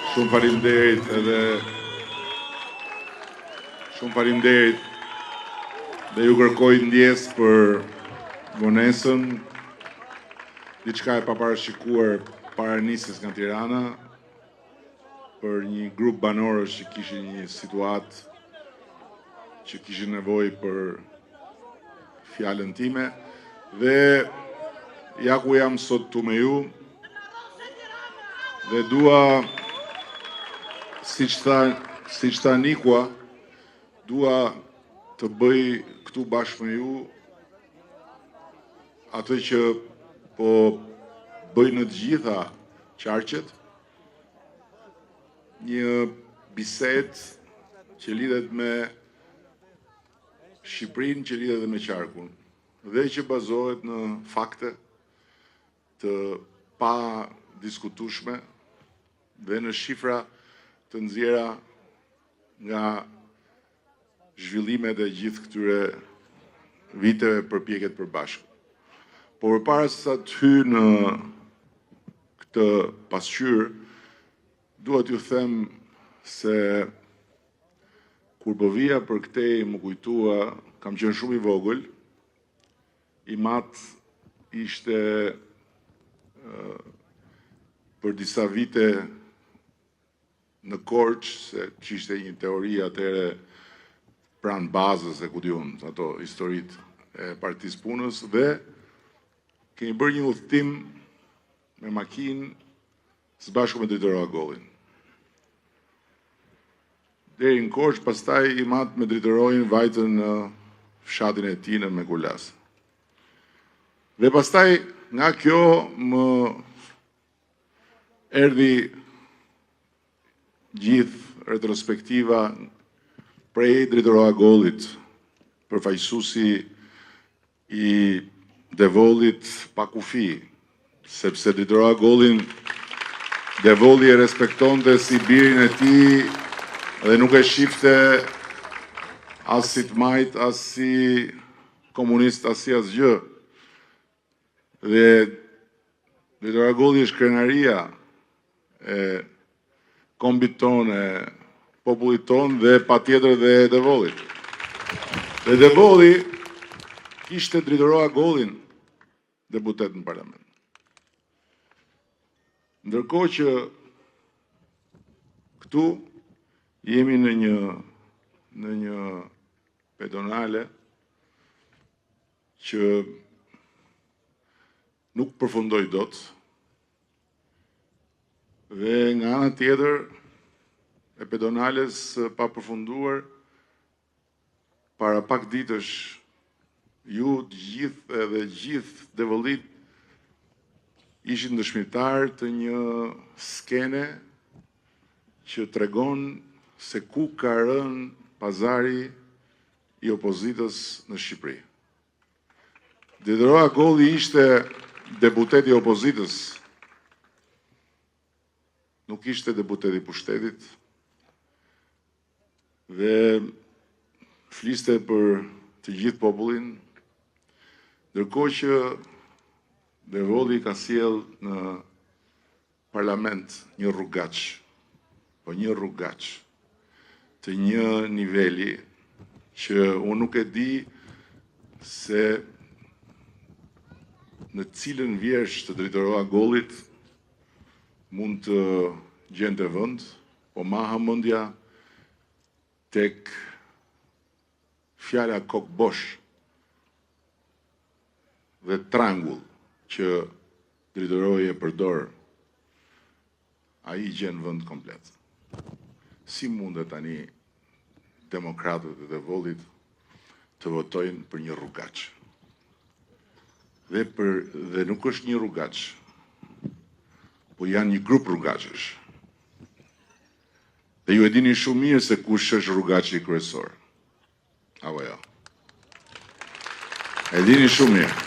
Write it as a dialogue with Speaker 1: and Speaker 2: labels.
Speaker 1: Shumë faleminderit edhe shumë faleminderit dhe ju kërkoj ndjesë për vonesën, diçka e paparashikuar para nisjes nga Tirana, për një grup banorësh që kishin një situatë që kishin nevojë për fjalën time dhe ja ku jam sot tu me ju dhe dua siç tha Nikua, dua të bëj këtu bashkë me ju atë që po bëj në të gjitha qarqet, një bisedë që lidhet me Shqipërinë, që lidhet dhe me qarkun, dhe që bazohet në fakte të pa diskutueshme dhe në shifra të nxjerra nga zhvillimet e gjithë këtyre viteve përpjekjet përbashkët. Por përpara se sa të hyj në këtë pasqyrë, dua t'ju them se kur po vija për këtej më kujtua, kam qenë shumë i vogël, i mat ishte për disa vite në Korçë, se kishte një teori atëre pranë bazës e ku diun, ato historitë e Partisë Punës, dhe kemi bërë një udhëtim me makinë së bashku me drejtori Agollin. Deri në Korçë, pastaj i mat me drejtorin vajtën në fshatin e tij në Mekulas. Dhe pastaj nga kjo më erdhi gjithë retrospektiva prej drejtori Agollit, përfaqësuesi i Devollit pa kufi, sepse drejtori Agollin Devolli e respektonte si birin e tij dhe nuk e shifte as si të majt, as si komunist, as si asgjë. Dhe drejtori Agolli është krenaria e kombit ton, e popullit ton dhe patjetër dhe Devollit. Dhe Devolli kishte drejtori Agollin deputet në parlament. Ndërkohë që këtu jemi në një pedonale që nuk përfundoi dot, dhe nga ana tjetër e pedonales pa përfunduar, para pak ditësh ju të gjithë edhe gjithë Devollit ishin dëshmitar të një skene që tregon se ku ka rënë pazari i opozitës në Shqipëri. Drejtori Agolli ishte deputet i opozitës, nuk ishte deputet i pushtetit, dhe fliste për të gjithë popullin, ndërkohë që Devolli ka sjell në parlament një rrugaç, po një rrugaç të një niveli që unë nuk e di se në cilën vjersh të drejtori Agollit mund të gjente vend, po ma hamendja tek fjala kokbosh dhe trangull që drejtori e përdor, ai gjen vend komplet. Si mundet tani demokratët e Devollit të votojnë për një rrugaç? Dhe nuk është një rrugaç, po janë një grup rrugaçësh. Dhe ju e dini shumë mirë se kush është rrugaçi kryesor. Apo jo? E dini shumë mirë.